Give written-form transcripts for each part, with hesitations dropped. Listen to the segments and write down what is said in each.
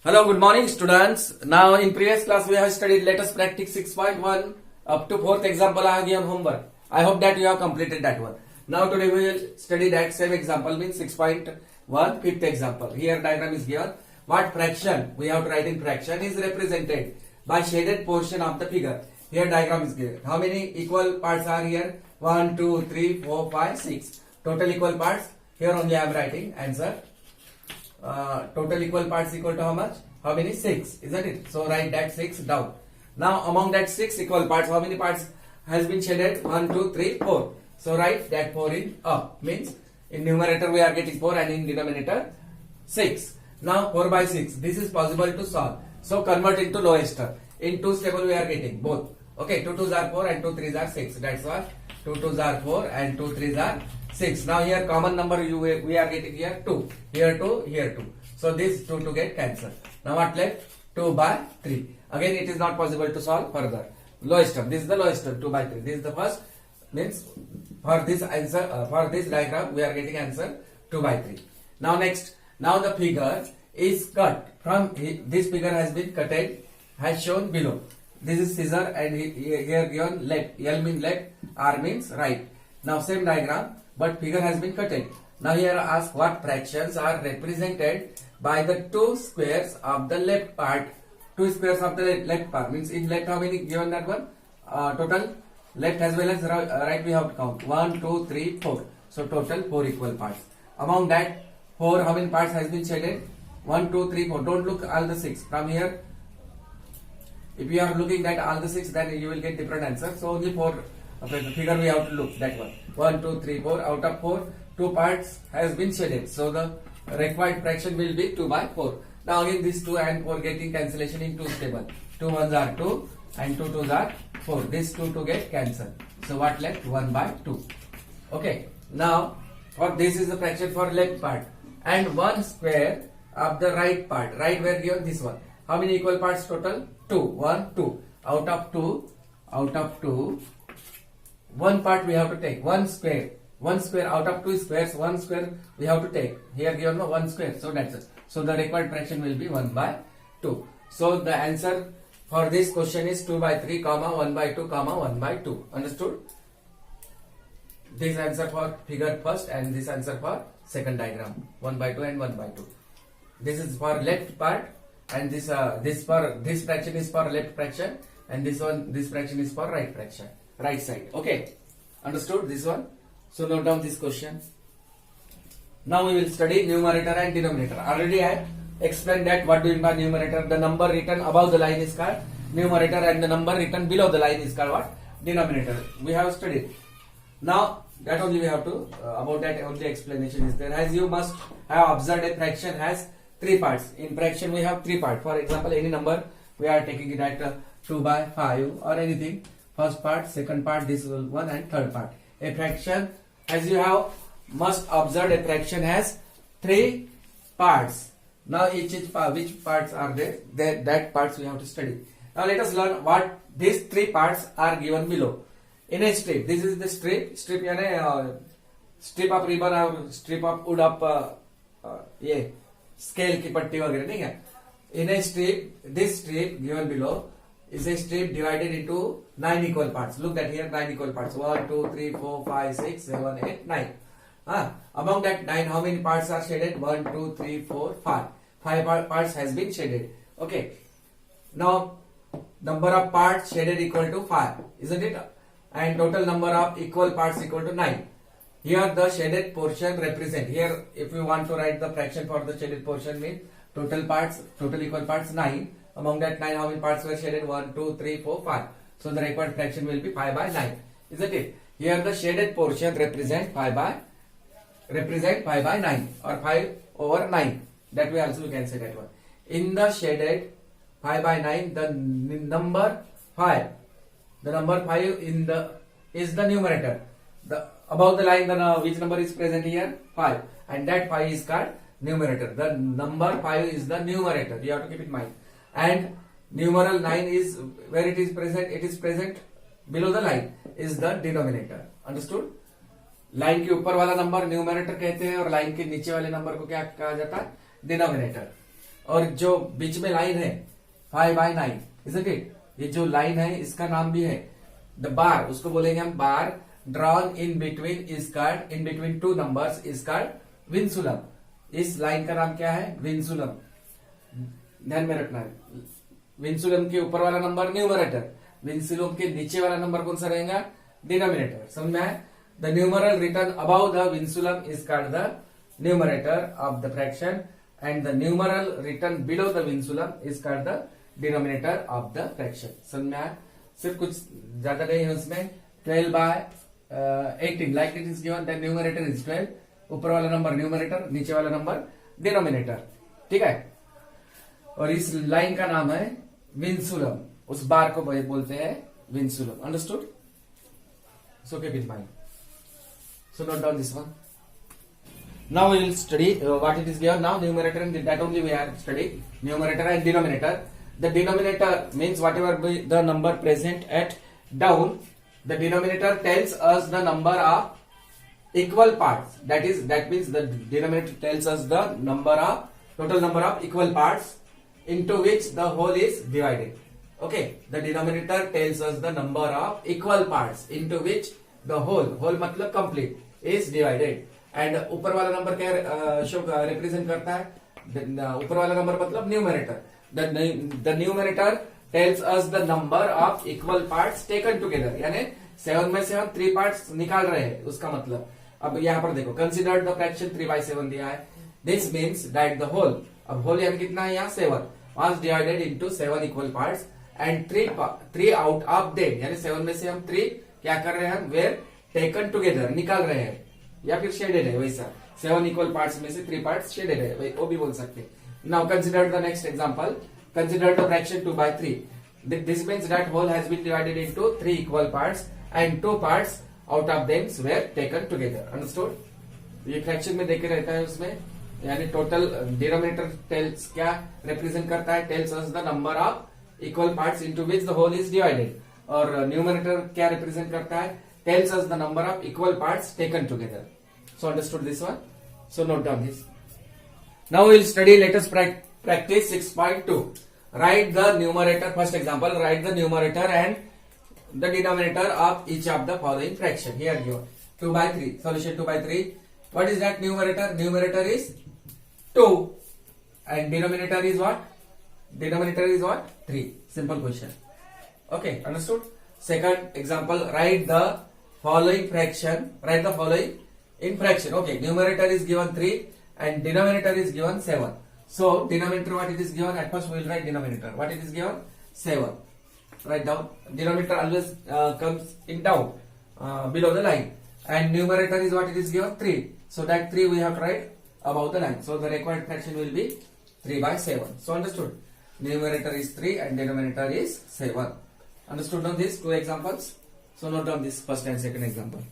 Hello, good morning students. Now in previous class we have studied let us practice 6.1 up to 4th example I have given homework. I hope that you have completed that one. Now today we will study that same example means 6.1 fifth example. Here diagram is given. What fraction we have to write in fraction is represented by shaded portion of the figure. Here diagram is given. How many equal parts are here? 1, 2, 3, 4, 5, 6. Total equal parts. Here only I am writing answer. Total equal parts equal to how much? How many? 6, isn't it? So write that 6 down. Now among that 6 equal parts, how many parts has been shaded? 1, 2, 3, 4. So write that 4 in up. Means in numerator we are getting 4 and in denominator 6. Now 4 by 6. This is possible to solve. So convert into lowest term. In 2 stable we are getting both. Okay, 2 2s are 4 and 2 3s are 6. That's why 2 2s are 4 and 2 3s are 6. Now here common number we are getting here 2. Here 2, here 2. So this 2 to get cancelled. Now what left? 2 by 3. Again it is not possible to solve further. Lowest term. This is the lowest term 2 by 3. This is the first. Means for this answer, for this diagram we are getting answer 2 by 3. Now next. Now the figure is cut. From this figure has been cutted as shown below. This is scissor and here given left. L means left, R means right. Now same diagram but figure has been cutted. Now here ask what fractions are represented by the two squares of the left part. Two squares of the left part means in left how many given that one? Total left as well as right we have to count. 1, 2, 3, 4. So total 4 equal parts. Among that 4 how many parts has been shaded? 1, 2, 3, 4. Don't look all the 6. From here if you are looking at all the 6 then you will get different answer. So only 4 figure we have to look that one. 1, 2, 3, 4. Out of 4, 2 parts has been shaded. So the required fraction will be 2 by 4. Now again this 2 and 4 getting cancellation in 2 table. 2 1s are 2 and 2 2s are 4. This 2 to get cancelled. So what left? 1 by 2. Okay. Now for this is the fraction for left part and 1 square of the right part. Right where given this one. How many equal parts total? 2. 1, 2. Out of 2, 1 part we have to take. 1 square. 1 square out of 2 squares. 1 square we have to take. Here given 1 square. So that's it. So the required fraction will be 1 by 2. So the answer for this question is 2 by 3, 1 by 2, 1 by 2. Understood? This answer for figure first and this answer for second diagram. 1 by 2 and 1 by 2. This is for left part and this fraction is for left fraction and this fraction is for right fraction. Right side. Okay. Understood this one? So note down this question. Now we will study numerator and denominator. Already I explained that what do you mean by numerator. The number written above the line is called numerator and the number written below the line is called what? Denominator. We have studied. Now that only we have to, about that only explanation is there. As you must have observed a fraction has 3 parts. In fraction we have 3 parts. For example any number we are taking it at 2 by 5 or anything. First part, second part, this one and third part. A fraction, as you have must observe a fraction has 3 parts. Now which parts are there? That parts we have to study. Now let us learn what these 3 parts are given below. In a strip, this is the strip यानी strip of ribbon or strip of wood of ये scale की पट्टी वगैरह नहीं है. In a strip, this strip given below is a strip divided into 9 equal parts. Look at here 9 equal parts. 1, 2, 3, 4, 5, 6, 7, 8, 9. Among that 9, how many parts are shaded? 1, 2, 3, 4, 5. 5 parts has been shaded. Okay. Now number of parts shaded equal to 5, isn't it? And total number of equal parts equal to 9. Here the shaded portion represent. Here if you want to write the fraction for the shaded portion means total equal parts 9. Among that 9 how many parts were shaded? 1, 2, 3, 4, 5. So the required fraction will be 5 by 9. Isn't it? Here the shaded portion represent 5 by 9 or 5 over 9. That way also we can say that one. In the shaded 5 by 9 the number 5. The number 5 is the numerator. The above the line which number is present here? 5. And that 5 is called numerator. The number 5 is the numerator. You have to keep in mind. And numeral 9 is where it is present. It is present below the line is the denominator. Understood? Line के ऊपर वाला number numerator कहते हैं और line के नीचे वाले number को क्या कहा जाता है? डिनोमिनेटर. और जो बीच में लाइन है 5/9, isn't it? ये जो लाइन है इसका नाम भी है द बार, उसको बोलेंगे हम bar drawn in between two numbers is called vinculum. इस लाइन का नाम क्या है? विंसुलम। ध्यान में रखना है, विंसुलम के ऊपर वाला नंबर न्यूमरेटर, विंसुलम के नीचे वाला नंबर कौन सा रहेगा? डिनोमिनेटर। समझ में आया? The numeral written above the vinculum is called the numerator of the fraction and the numeral written below the vinculum is called the denominator of the fraction. समझ में आया? सिर्फ कुछ ज्यादा नहीं है उसमें। 12/18 like it is given, the numerator is 12, ऊपर वाला नंबर न्यूमरेटर, नीचे वाला नंबर डिनोमिनेटर। ठीक है, और इस लाइन का नाम है विंसुलम, उस बार को बोलते हैं vinculum. Understood? So keep in mind, so note down this one. Now we will study what it is given. Now numerator and that only we are studying numerator and denominator. The denominator means whatever be the number present at down, the denominator tells us the number of equal parts. That means the denominator tells us the total number of equal parts into which the whole is divided. Okay, the denominator tells us the number of equal parts into which the whole मतलब complete is divided. And ऊपर वाला number क्या show represent करता है? ऊपर वाला number मतलब numerator. The numerator tales us the number of equal parts taken together, यानी 7 में से हम 3 पार्ट्स निकाल रहे हैं, उसका मतलब। अब यहाँ पर देखो, कंसिडर द फ्रैक्शन 3/7 दिया है। This means that the whole, अब होल यानी कितना है यहाँ? 7 was divided into 7 equal parts and 3 out of them, यानी 7 में से हम 3 क्या कर रहे हैं? हम वेर टेकन टुगेदर, निकाल रहे हैं, या फिर शेडेड है वैसा। 7 इक्वल पार्ट्स में से 3 पार्ट्स शेडेड है, वो भी बोल सकते हैं। Now consider the next example, consider the fraction 2/3। This means that whole has been divided into 3 equal parts and 2 parts out of them were taken together. Understood? ये fraction में देखे रहता है उसमें, यानी टोटल डिनोमिनेटर टेल्स क्या represent करता है? Tells us the number of equal parts into which the whole is divided, और न्यूमरेटर क्या रिप्रेजेंट करता है? Tells us the number of equal parts taken together. So understood this one? So note down this. Now we will study, let us practice 6.2. Write the numerator, first example, write the numerator and the denominator of each of the following fraction. Here given 2/3, solution 2/3. What is that numerator? Numerator is 2 and denominator is what? Denominator is what? 3. Simple question. Okay, understood? Second example, write the following fraction, write the following in fraction. Okay, numerator is given 3 and denominator is given 7. So denominator, what it is given? At first we will write denominator. What it is given? 7. Write down. Denominator always comes in down below the line, and numerator is what it is given? 3. So that 3 we have to write above the line. So the required fraction will be 3/7. So understood? Numerator is 3 and denominator is 7. Understood on these 2 examples? So note down this first and second example.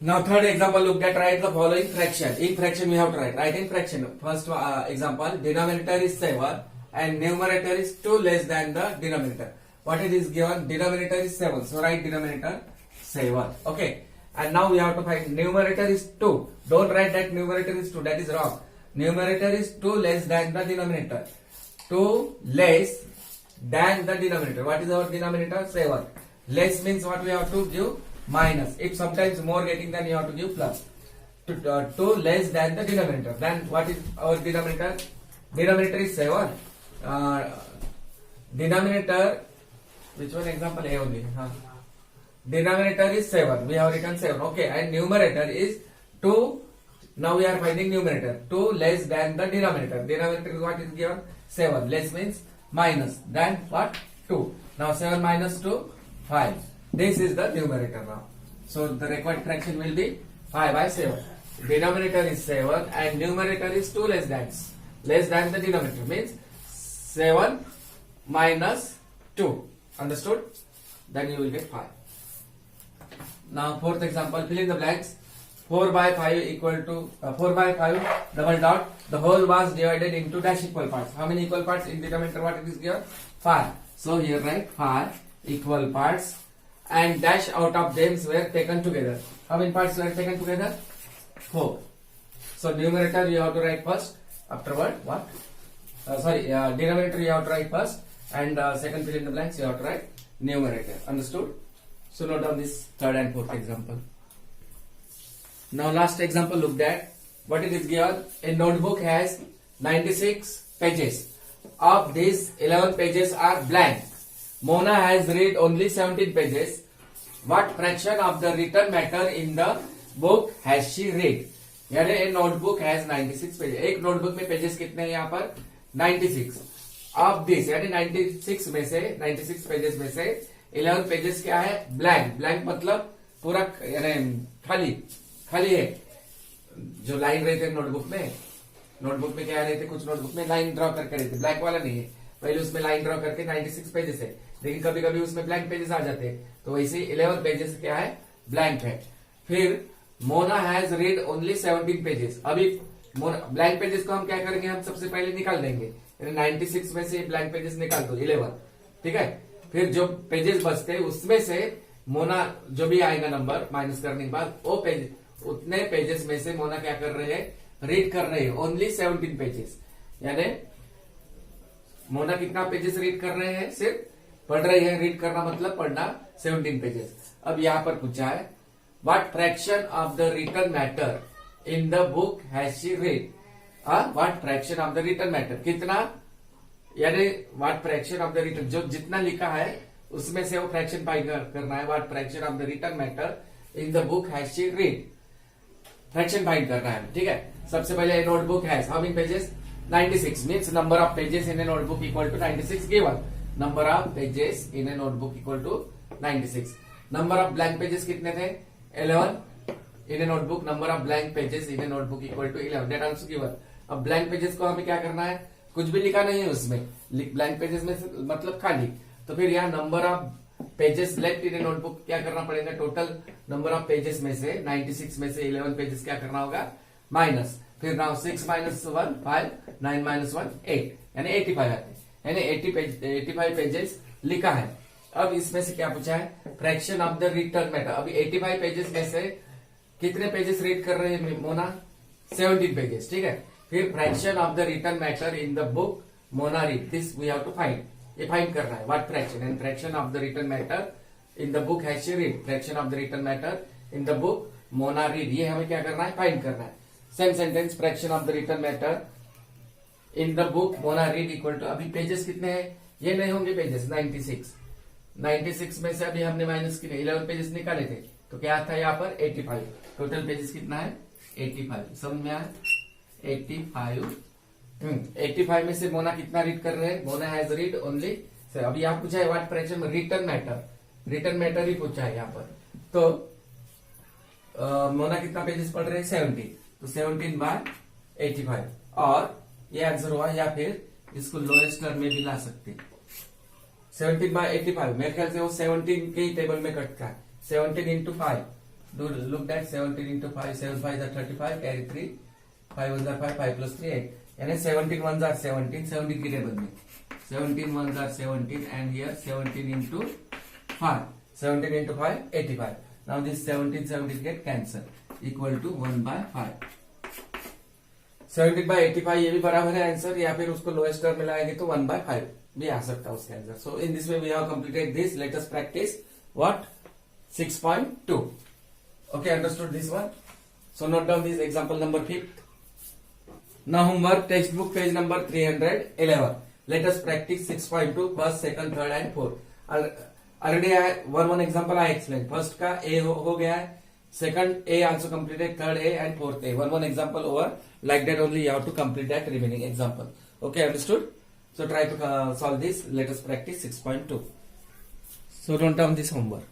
Now third example, look at, write the following fraction. In fraction we have to write in fraction. First example, denominator is 7 and numerator is 2 less than the denominator. What it is given? Denominator is 7. So write denominator 7. Okay. And now we have to find numerator is 2. Don't write that numerator is 2. That is wrong. Numerator is 2 less than the denominator. 2 less than the denominator. What is our denominator? 7. Less means what we have to give? Minus. If sometimes more getting, then you have to give plus. 2 less than the denominator. Then what is our denominator? Denominator is 7. Denominator, which one example? A only. Denominator is 7. We have written 7. Okay. And numerator is 2. Now we are finding numerator. 2 less than the denominator. Denominator is what is given? 7. Less means minus. Then what? 2. Now 7 minus 2, 5. This is the numerator now. So the required fraction will be 5/7. Denominator is 7 and numerator is 2 less than the denominator. Means 7 minus 2. Understood? Then you will get 5. Now fourth example, fill in the blanks. 4/5 equal to 4/5 double dot. The whole was divided into dash equal parts. How many equal parts? In denominator what it is given? 5. So here write 5 equal parts and dash out of them were taken together. How many parts were taken together? 4. So numerator you have to write first. Afterward what? denominator you have to write first, and second fill in the blanks you have to write numerator. Understood? So note down this third and fourth example. Now last example looked at. What it is given? A notebook has 96 pages. Of these, 11 pages are blank. Mona has read only 17 pages. What fraction of the written matter in the book has she read? यानी ए notebook has 96 pages. एक notebook में pages कितने हैं यहाँ पर? 96. Of this यानी 96 में से 96 पेजेस में से 11 पेजेस क्या है? ब्लैंक. ब्लैंक मतलब पूरा यानी खाली खाली है. जो लाइन रहते हैं नोटबुक में क्या रहते? कुछ नोटबुक में लाइन ड्रॉ करके रहते, ब्लैंक वाला नहीं है. पहले उसमें लाइन ड्रॉ करके 96 पेजेस है, लेकिन कभी कभी उसमें ब्लैंक पेजेस आ जाते हैं. तो वैसे 11 पेजेस क्या है? ब्लैंक है. फिर Mona has read only 17 pages. अभी ब्लैंक पेजेस को हम क्या करेंगे? हम सबसे पहले निकाल देंगे. 96 में से ब्लैंक पेजेस निकाल दो 11. ठीक है. फिर जो पेजेस बचते हैं उसमें से मोना जो भी आएगा नंबर माइनस करने के बाद वो पेज, उतने पेजेस में से मोना क्या कर रहे हैं? रीड कर रहे हैं ओनली 17 पेजेस. यानी मोना कितना पेजेस रीड कर रहे हैं? सिर्फ पढ़ रहे हैं. रीड करना मतलब पढ़ना 17 पेजेस. अब यहां पर पूछा है what fraction of the written matter in the book has she read? What fraction of the written matter? कितना यानी what fraction of the written, जो जितना लिखा है उसमें से वो फ्रैक्शन फाइंड करना है. what fraction of the written matter in the book has she read? Fraction find करना है. ठीक है. सबसे पहले notebook has how many pages? 96 means number of pages in a notebook equal to 96 given. Number of pages in a notebook equal to 96. Number of blank pages कितने थे? 11 in a notebook. Number of blank pages in a notebook equal to 11. That also given. अब blank pages को हमें क्या करना है? कुछ भी लिखा नहीं है उसमें. blank pages में मतलब खाली. तो फिर यहाँ number of pages left in a notebook क्या करना पड़ेगा? टोटल नंबर ऑफ पेजेस में से 96 में से 11 पेजेस क्या करना होगा? माइनस. फिर नाउ 6 माइनस 1 5, 9 माइनस 1 8, यानी 85 आते हैं. यानी 85 पेजेस लिखा है. अब इसमें से क्या पूछा है? Fraction of the written matter. अभी 85 पेजेस में से कितने पेजेस रीड कर रहे हैं मोना? 17 पेजेस. ठीक है. फिर fraction of the written matter in the book Mona read. This we have to find. ये फाइंड करना है. What fraction? And fraction of the written matter in the book has she read. Fraction of the written matter in the book Mona read. ये हमें क्या करना है? Find करना है. Same sentence. Fraction of the written matter in the book Mona read equal to. अभी pages कितने हैं? ये नहीं होंगे पेजेस. 96 में से अभी हमने माइनस किए 11 पेजेस निकाले थे. तो क्या था यहाँ पर? 85. टोटल पेजेस कितना है? 85. समझ में आया? 85. 85 में से मोना कितना रीड कर रहे हैं? Mona has read only. अभी यहाँ पूछा है व्हाट फ्रैक्शन में रिटर्न मैटर. रिटर्न मैटर ही पूछा है यहाँ पर. तो मोना कितना पेजेस पढ़ रहे हैं? 70. तो 17 बाय 85 और ये आंसर हुआ. या फिर इसको लोएस्ट टर्म में भी ला सकते हैं. 17 बाय 85 मेरे ख्याल से वो 17 के ही टेबल में कटता है. 17 into 5. Look that 17 into 5. 7 5 35, carry 3, 5 1 5, 5 plus 3 8. यानी 17 1 17 की टेबल में 17 1 17 and here 17 into 5. 17 into 5 85. Now this 17 get cancel equal to 1 by 5. 17 by 85 ये भी बराबर है आंसर. या फिर उसको लोएस्ट टर्म में लाएंगे तो 1 बाय 5 भी आ सकता है उसका answer. So in this way we have completed this. Let us practise what 6.2. Okay, understood this one. So note down this example number 5. Now homework textbook page number 311. Let us practise 6.2 first, second, third and fourth. Already one example I explain. First का A हो गया है. Second A also completed, third A and fourth A. One example over. Like that only you have to complete that remaining example. Okay, understood? So try to solve this. Let us practice 6.2. So note down this homework.